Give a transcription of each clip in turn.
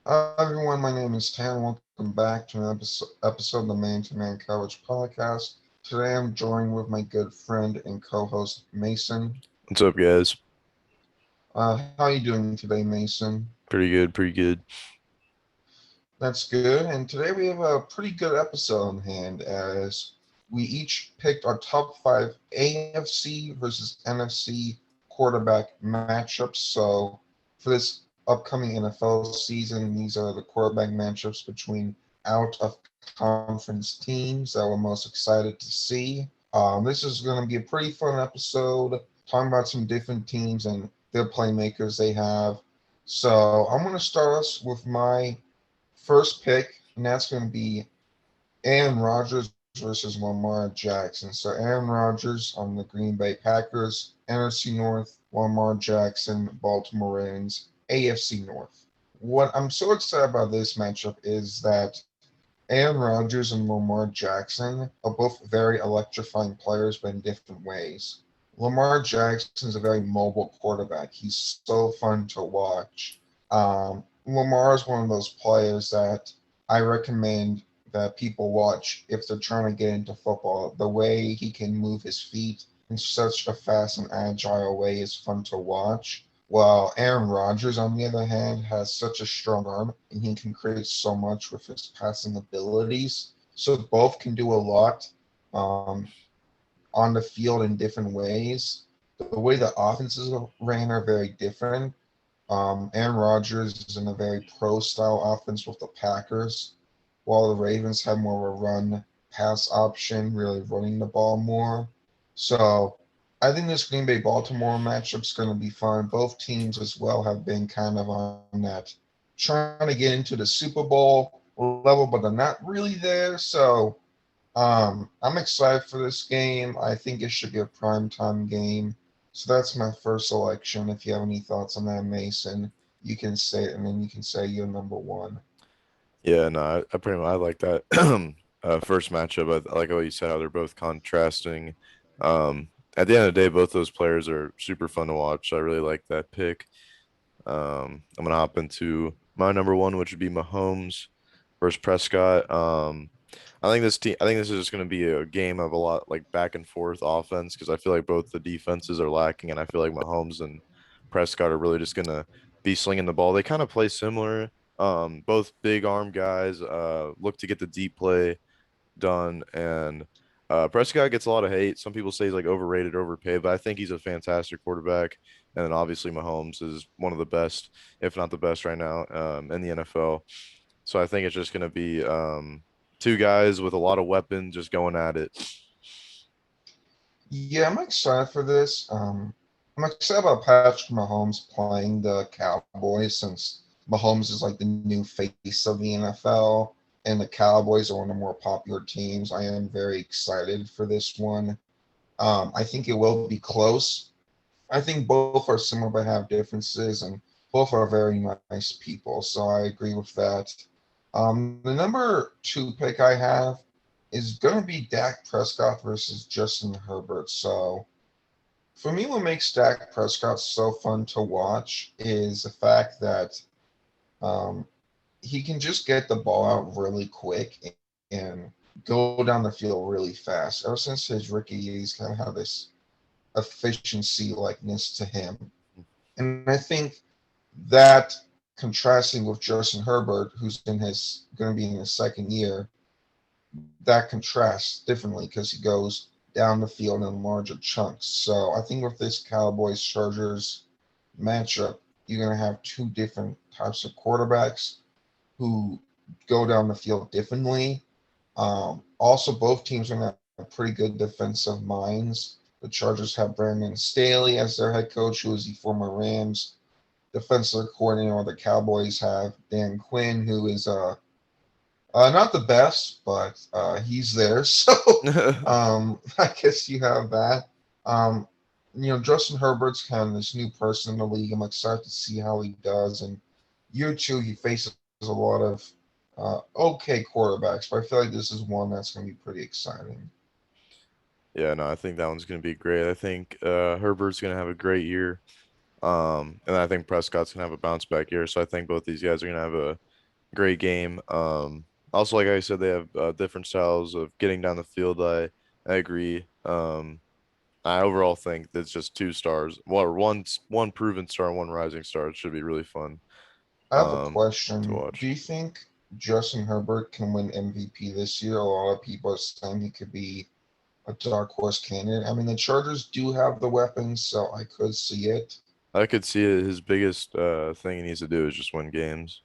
Hi everyone, my name is Tan. Welcome back to an episode of the Man to Man Coverage Podcast. Today I'm joined with my good friend and co-host Mason. What's up, guys? How are you doing today, Mason? Pretty good, pretty good. That's good. And today we have a pretty good episode on hand as we each picked our top five AFC versus NFC quarterback matchups. So for this upcoming NFL season, these are the quarterback matchups between out of conference teams that we're most excited to see. This is going to be a pretty fun episode, talking about some different teams and their playmakers they have. So I'm going to start us with my first pick, and that's going to be Aaron Rodgers versus Lamar Jackson. So Aaron Rodgers on the Green Bay Packers, NFC North, Lamar Jackson, Baltimore Ravens, AFC North. What I'm so excited about this matchup is that Aaron Rodgers and Lamar Jackson are both very electrifying players, but in different ways. Lamar Jackson's a very mobile quarterback. He's so fun to watch. Lamar is one of those players that I recommend that people watch if they're trying to get into football. The way he can move his feet in such a fast and agile way is fun to watch. While Aaron Rodgers, on the other hand, has such a strong arm and he can create so much with his passing abilities. So both can do a lot um, on the field in different ways. The way the offenses ran are very different. Aaron Rodgers is in a very pro style offense with the Packers, while the Ravens have more of a run pass option, really running the ball more. So I think this Green Bay Baltimore matchup's going to be fun. Both teams as well have been kind of on that trying to get into the Super Bowl level, but they're not really there. So I'm excited for this game. I think it should be a prime time game. So that's my first selection. If you have any thoughts on that, Mason, you can say it, and then you can say your number one. Yeah, no, I pretty much I like that first matchup. I like what you said, how they're both contrasting. At the end of the day, both those players are super fun to watch. So I really like that pick. I'm gonna hop into my number one, which would be Mahomes versus Prescott. I think this is just gonna be a game of a lot like back and forth offense because I feel like both the defenses are lacking, and I feel like Mahomes and Prescott are really just gonna be slinging the ball. They kind of play similar. Both big arm guys, look to get the deep play done, and Prescott gets a lot of hate. Some people say he's like overrated, overpaid, but I think he's a fantastic quarterback. And then obviously Mahomes is one of the best, if not the best, right now in the NFL. So I think it's just going to be two guys with a lot of weapons just going at it. Yeah, I'm excited for this. I'm excited about Patrick Mahomes playing the Cowboys since Mahomes is like the new face of the NFL, and the Cowboys are one of the more popular teams. I am very excited for this one. I think it will be close. I think both are similar but have differences, and both are very nice people. So I agree with that. The number two pick I have is going to be Dak Prescott versus Justin Herbert. So for me, what makes Dak Prescott so fun to watch is the fact that um, he can just get the ball out really quick and go down the field really fast. Ever since his rookie year, he's kind of had this efficiency likeness to him. And I think that contrasting with Justin Herbert, who's in his going to be in his second year, that contrasts differently because he goes down the field in larger chunks. So I think with this Cowboys Chargers matchup, you're going to have two different types of quarterbacks who go down the field differently. Also, both teams are going to have pretty good defensive minds. The Chargers have Brandon Staley as their head coach, who is the former Rams defensive coordinator. The Cowboys have Dan Quinn, who is not the best, but he's there. So I guess you have that. Um, Justin Herbert's kind of this new person in the league. I'm excited to see how he does. And year two, he faces a lot of okay quarterbacks, but I feel like this is one that's going to be pretty exciting. Yeah, no, I think that one's going to be great. I think Herbert's going to have a great year. And I think Prescott's going to have a bounce back year. So I think both these guys are going to have great game. Also, like I said, they have different styles of getting down the field. I agree. I overall think that's just two stars. Well, one proven star and one rising star. It should be really fun I have a to question. Do watch. you think Justin Herbert can win MVP this year? A lot of people are saying he could be a dark horse candidate. I mean, the Chargers do have the weapons, so I could see it. I could see it. His biggest thing he needs to do is just win games.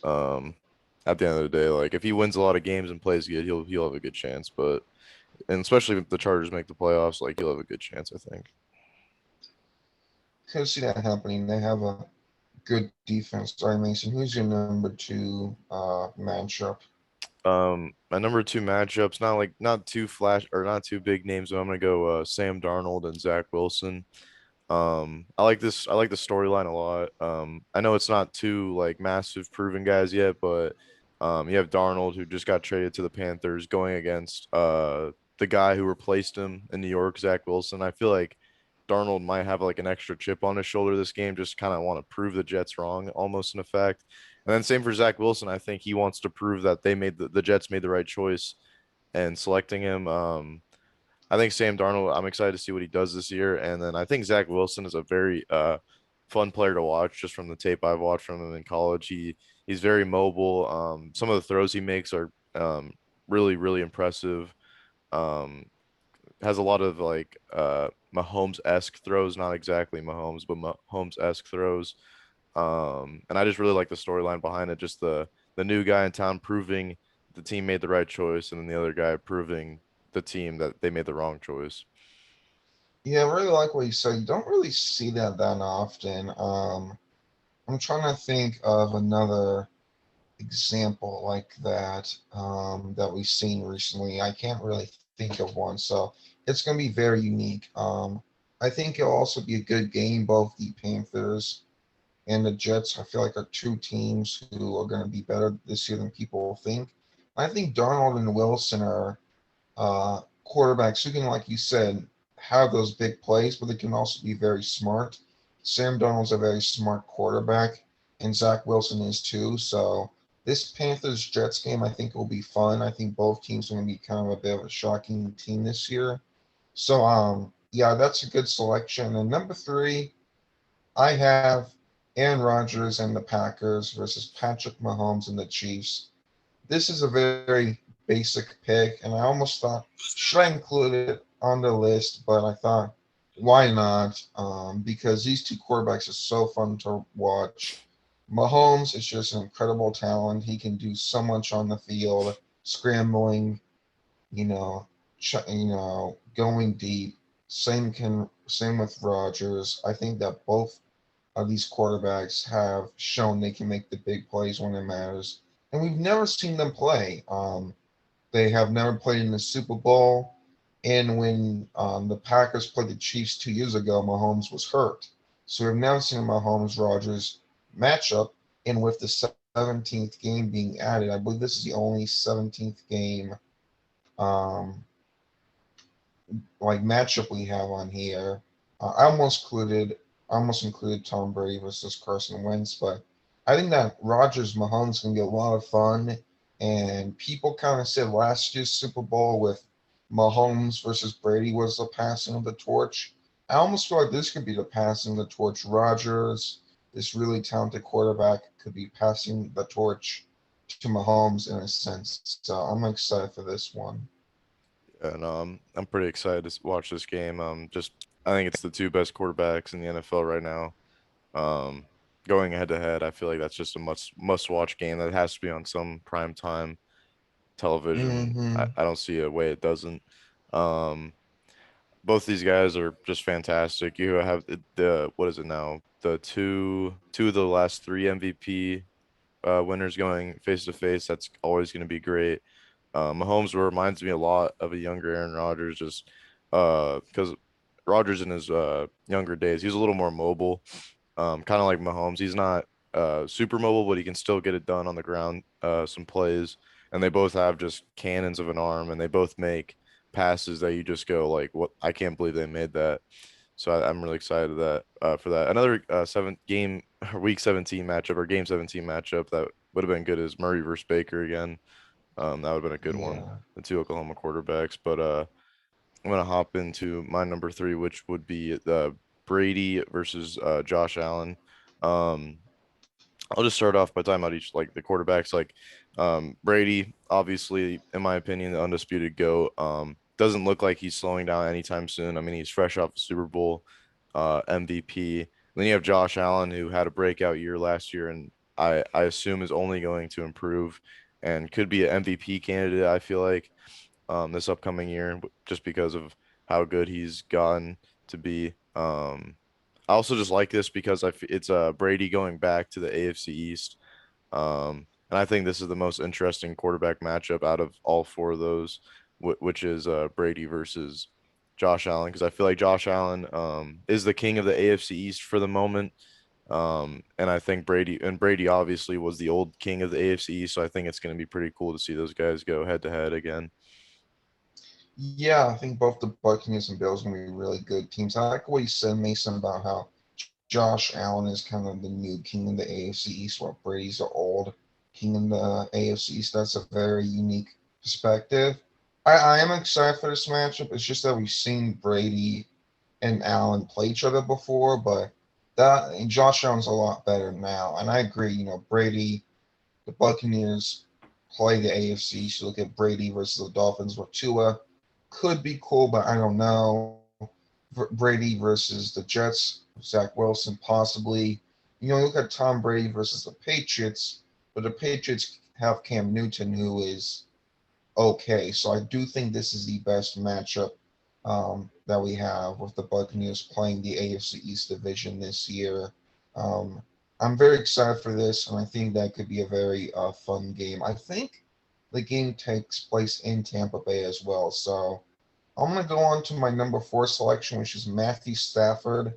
Um, at the end of the day, like if he wins a lot of games and plays good, he'll have a good chance. But and especially if the Chargers make the playoffs, like he'll have a good chance, I think. Could see that happening. They have a good defense. Sorry, Mason. Who's your number two matchup? My number two matchups, not too flash or not too big names, but I'm gonna go Sam Darnold and Zach Wilson. I like this. I like the storyline a lot. I know it's not two like massive proven guys yet, but you have Darnold who just got traded to the Panthers going against the guy who replaced him in New York, Zach Wilson. I feel like Darnold might have like an extra chip on his shoulder this game, just kind of want to prove the Jets wrong, almost in effect. And then same for Zach Wilson. I think he wants to prove that the Jets made the right choice and selecting him. I think Sam Darnold, I'm excited to see what he does this year. And then I think Zach Wilson is a very fun player to watch just from the tape I've watched from him in college. He's very mobile. Some of the throws he makes are really, really impressive. Um, has a lot of like Mahomes-esque throws, not exactly Mahomes, but Mahomes-esque throws. And I just really like the storyline behind it. Just the new guy in town proving the team made the right choice, and then the other guy proving the team that they made the wrong choice. Yeah, I really like what you said. You don't really see that often. I'm trying to think of another example like that that we've seen recently. I can't really think of one, so it's going to be very unique. I think it'll also be a good game. Both the Panthers and the Jets, I feel like, are two teams who are going to be better this year than people think. I think Darnold and Wilson are quarterbacks who can, like you said, have those big plays, but they can also be very smart. Sam Darnold's a very smart quarterback, and Zach Wilson is too. So this Panthers Jets game, I think, will be fun. I think both teams are going to be kind of a bit of a shocking team this year. So yeah, that's a good selection. And number three, I have Aaron Rodgers and the Packers versus Patrick Mahomes and the Chiefs. This is a very basic pick, and I almost thought, should I include it on the list? But I thought, why not? Because these two quarterbacks are so fun to watch. Mahomes is just an incredible talent. He can do so much on the field, scrambling, you know, going deep. Same with Rodgers. I think that both of these quarterbacks have shown they can make the big plays when it matters, and we've never seen them play. They have never played in the Super Bowl, and when the Packers played the Chiefs 2 years ago, Mahomes was hurt. So we've never seen a Mahomes Rodgers matchup, and with the 17th game being added, I believe this is the only 17th game um, like matchup we have on here. I almost included Tom Brady versus Carson Wentz, but I think that Rodgers Mahomes can be a lot of fun. And people kind of said last year's Super Bowl with Mahomes versus Brady was the passing of the torch. I almost feel like this could be the passing of the torch. Rodgers, this really talented quarterback, could be passing the torch to Mahomes in a sense. So I'm excited for this one. And I'm pretty excited to watch this game. Just I think it's the two best quarterbacks in the NFL right now. Um, going head to head, I feel like that's just a must watch game that has to be on some prime time television. Mm-hmm. I don't see a way it doesn't. Um, both these guys are just fantastic. You have the what is it now? The two of the last three MVP winners going face to face. That's always going to be great. Mahomes reminds me a lot of a younger Aaron Rodgers, just because Rodgers in his younger days, he was a little more mobile, kind of like Mahomes. He's not super mobile, but he can still get it done on the ground, some plays. And they both have just cannons of an arm, and they both make passes that you just go like, "What? I can't believe they made that." So I'm really excited that for that. Another week 17 matchup or game 17 matchup that would have been good as Murray versus Baker again. That would have been a good one, Yeah. the two Oklahoma quarterbacks. But I'm gonna hop into my number three, which would be the Brady versus Josh Allen. Um, I'll just start off by talking about each like the quarterbacks. Like Brady, obviously, in my opinion, the undisputed GOAT. Doesn't look like he's slowing down anytime soon. I mean, he's fresh off a Super Bowl MVP. And then you have Josh Allen, who had a breakout year last year, and I assume is only going to improve and could be an MVP candidate. I feel like this upcoming year just because of how good he's gotten to be. I also just like this because it's Brady going back to the AFC East. And I think this is the most interesting quarterback matchup out of all four of those, which is Brady versus Josh Allen, because I feel like Josh Allen is the king of the AFC East for the moment. And I think Brady obviously was the old king of the AFC East, so I think it's going to be pretty cool to see those guys go head to head again. Yeah, I think both the Buccaneers and Bills are going to be really good teams. I like what you said, Mason, about how Josh Allen is kind of the new king in the AFC East, while Brady's the old king in the AFC East. That's a very unique perspective. I am excited for this matchup. It's just that we've seen Brady and Allen play each other before, but that and Josh Allen's a lot better now. And I agree, Brady, the Buccaneers play the AFC. So look at Brady versus the Dolphins, where Tua could be cool, but I don't know. Brady versus the Jets, Zach Wilson possibly. Look at Tom Brady versus the Patriots, but the Patriots have Cam Newton, who is okay. So I do think this is the best matchup that we have with the Buccaneers playing the AFC East division this year. Um, I'm very excited for this, and I think that could be a very fun game. I think the game takes place in Tampa Bay as well. So I'm going to go on to my number four selection, which is Matthew Stafford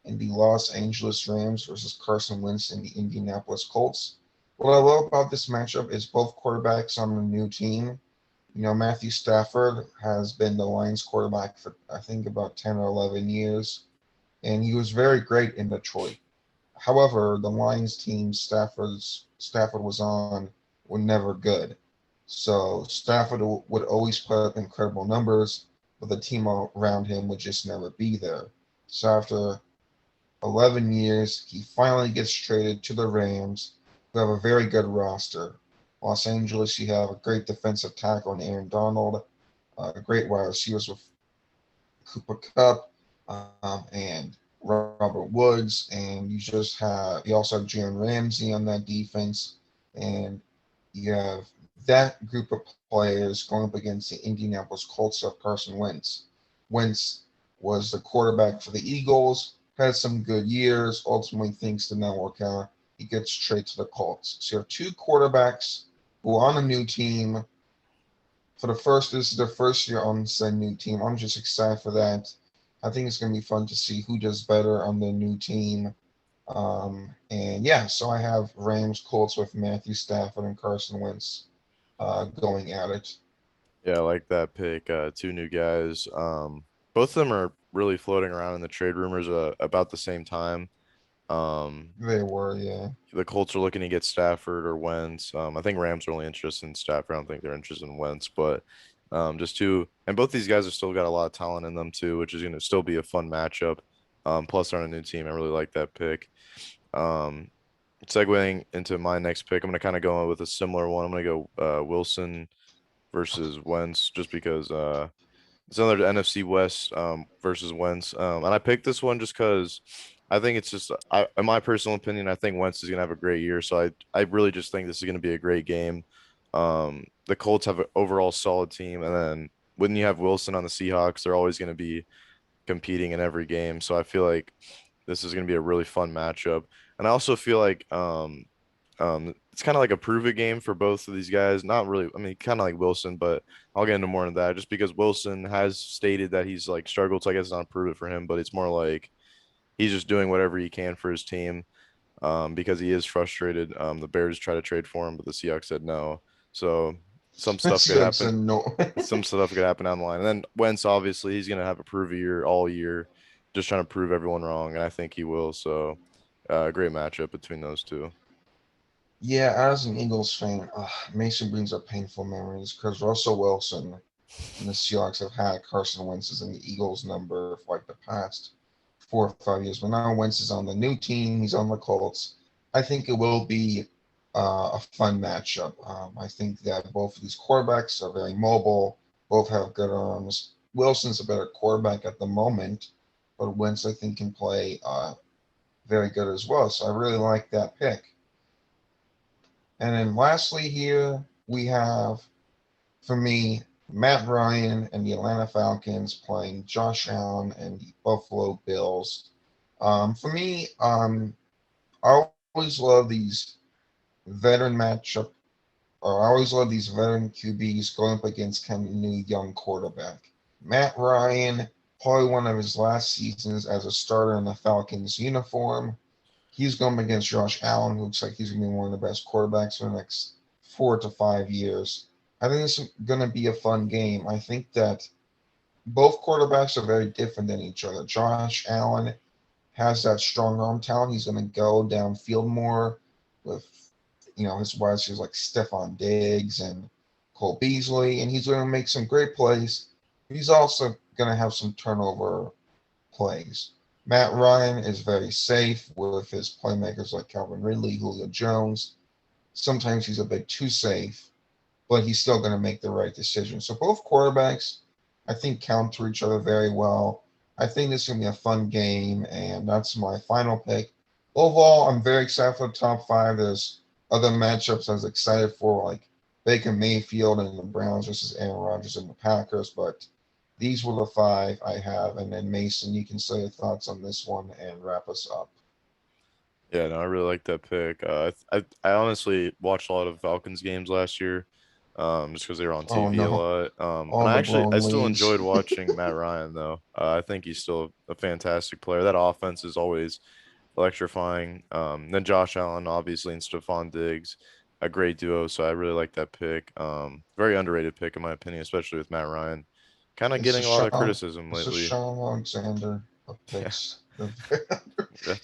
in the Los Angeles Rams versus Carson Wentz in the Indianapolis Colts. What I love about this matchup is both quarterbacks on a new team. Matthew Stafford has been the Lions quarterback for, I think, about 10 or 11 years, and he was very great in Detroit. However, the Lions team Stafford was on were never good. So Stafford would always put up incredible numbers, but the team around him would just never be there. So after 11 years, he finally gets traded to the Rams, who have a very good roster. Los Angeles, you have a great defensive tackle in Aaron Donald, great wide receivers with Cooper Cup and Robert Woods, and you also have Jalen Ramsey on that defense, and you have that group of players going up against the Indianapolis Colts of Carson Wentz. Wentz was the quarterback for the Eagles, had some good years, ultimately things did not work out. He gets traded to the Colts. So you have two quarterbacks who are on a new team. This is their first year on the new team. I'm just excited for that. I think it's going to be fun to see who does better on the new team. And yeah, so I have Rams Colts with Matthew Stafford and Carson Wentz going at it. Yeah, I like that pick. Two new guys. Both of them are really floating around in the trade rumors about the same time. Um, They were, yeah. the Colts are looking to get Stafford or Wentz. I think Rams are only interested in Stafford. I don't think they're interested in Wentz, but just two. And both these guys have still got a lot of talent in them too, which is going to still be a fun matchup. Plus, they're on a new team. I really like that pick. Um, segueing into my next pick, I'm going to kind of go with a similar one. I'm going to go Wilson versus Wentz, just because it's another NFC West versus Wentz. And I picked this one just because I think it's just in my personal opinion, I think Wentz is gonna have a great year. So I really just think this is gonna be a great game. The Colts have an overall solid team, and then when you have Wilson on the Seahawks, they're always gonna be competing in every game. So I feel like this is gonna be a really fun matchup. And I also feel like it's kind of like a prove it game for both of these guys. Not really, I mean, kind of like Wilson, but I'll get into more of that just because Wilson has stated that he's like struggled. So I guess it's not prove it for him, but it's more like he's just doing whatever he can for his team because he is frustrated. The Bears try to trade for him, but the Seahawks said no. So some stuff could happen. Said no. Some stuff could happen down the line. And then Wentz, obviously, he's going to have a prove a year all year, just trying to prove everyone wrong. And I think he will. So great matchup between those two. Yeah, as an Eagles fan, Mason brings up painful memories because Russell Wilson and the Seahawks have had Carson Wentz as in the Eagles number for like the past 4 or 5 years. But now Wentz is on the new team. He's on the Colts. I think it will be a fun matchup. I think that both of these quarterbacks are very mobile. Both have good arms. Wilson's a better quarterback at the moment, but Wentz I think can play very good as well. So I really like that pick. And then lastly here we have for me, Matt Ryan and the Atlanta Falcons playing Josh Allen and the Buffalo Bills. For me, I always love these veteran matchup, or I always love these veteran QBs going up against kind of new young quarterback. Matt Ryan, probably one of his last seasons as a starter in the Falcons uniform. He's going against Josh Allen, who looks like he's going to be one of the best quarterbacks for the next 4 to 5 years. I think this is going to be a fun game. I think that both quarterbacks are very different than each other. Josh Allen has that strong arm talent. He's going to go downfield more with, his wide receivers like Stephon Diggs and Cole Beasley, and he's going to make some great plays. He's also going to have some turnover plays. Matt Ryan is very safe with his playmakers like Calvin Ridley, Julio Jones. Sometimes he's a bit too safe, but he's still going to make the right decision. So both quarterbacks, I think, counter each other very well. I think this is going to be a fun game, and that's my final pick. Overall, I'm very excited for the top five. There's other matchups I was excited for, like Baker Mayfield and the Browns versus Aaron Rodgers and the Packers, but these were the five I have. And then Mason, you can say your thoughts on this one and wrap us up. Yeah, no, I really like that pick. I honestly watched a lot of Falcons games last year, just because they were on Oh TV a no, lot. And all the I blown still leads. enjoyed watching Matt Ryan though. I think he's still a fantastic player. That offense is always electrifying. Then Josh Allen, obviously, and Stephon Diggs, a great duo. So I really like that pick. Very underrated pick in my opinion, especially with Matt Ryan, kind of It's a getting a lot of Sean, criticism it's a lately. Sean Alexander of Yeah, picks. yeah.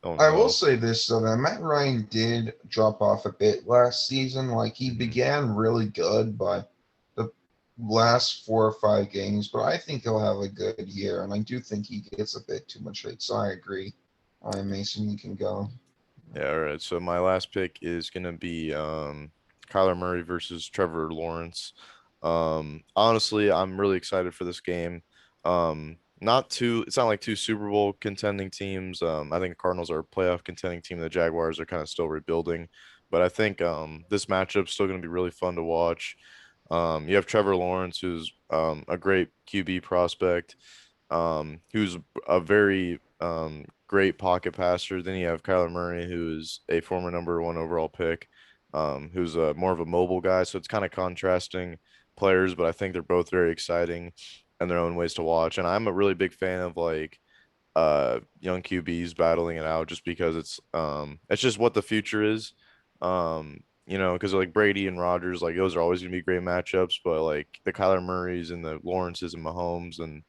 Oh I will no. say this though, that Matt Ryan did drop off a bit last season. Like he Hmm. began really good, but the last 4 or 5 games. But I think he'll have a good year, and I do think he gets a bit too much hate. So I agree. All right, Mason, you can go. Yeah, all right. So my last pick is gonna be Kyler Murray versus Trevor Lawrence. Honestly, I'm really excited for this game. It's not like two Super Bowl contending teams. I think the Cardinals are a playoff contending team. The Jaguars are kind of still rebuilding, but I think this matchup's still gonna be really fun to watch. You have Trevor Lawrence, who's a great QB prospect, who's a very great pocket passer. Then you have Kyler Murray, who is a former number one overall pick, who's more of a mobile guy. So it's kind of contrasting players, but I think they're both very exciting in their own ways to watch. And I'm a really big fan of like young QBs battling it out just because it's just what the future is. Because like Brady and Rodgers, like those are always gonna be great matchups, but like the Kyler Murrays and the Lawrences and Mahomes and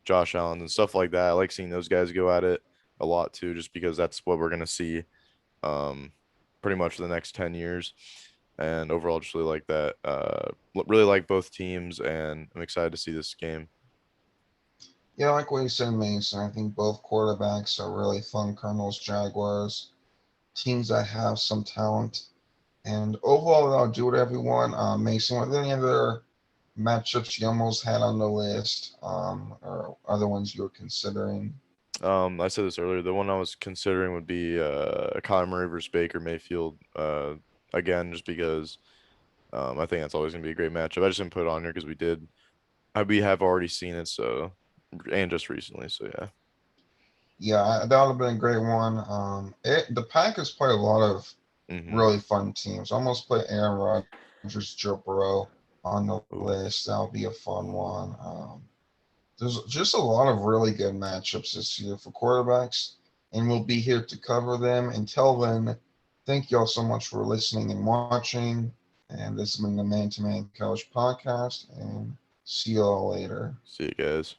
Josh Allen and stuff like that, I like seeing those guys go at it a lot too, just because that's what we're gonna see um pretty much for the next 10 years. And overall just really like that. Really like both teams and I'm excited to see this game. Yeah, like what you said, Mason. I think both quarterbacks are really fun. Cardinals, Jaguars, teams that have some talent. And overall, I'll do it, everyone. Mason, were there any other matchups you almost had on the list, or other ones you were considering? I said this earlier. The one I was considering would be Kyler Murray versus Baker Mayfield. Again, just because I think that's always gonna be a great matchup. I just didn't put it on here because we have already seen it, so and just recently, so yeah. Yeah, that would have been a great one. The Packers play a lot of Mm-hmm. really fun teams. Almost play Aaron Rodgers, Joe Burrow on the Ooh. list. That'll be a fun one. There's just a lot of really good matchups this year for quarterbacks, and we'll be here to cover them. Until then, thank you all so much for listening and watching. And this has been the Man to Man Couch podcast, and see you all later. See you guys.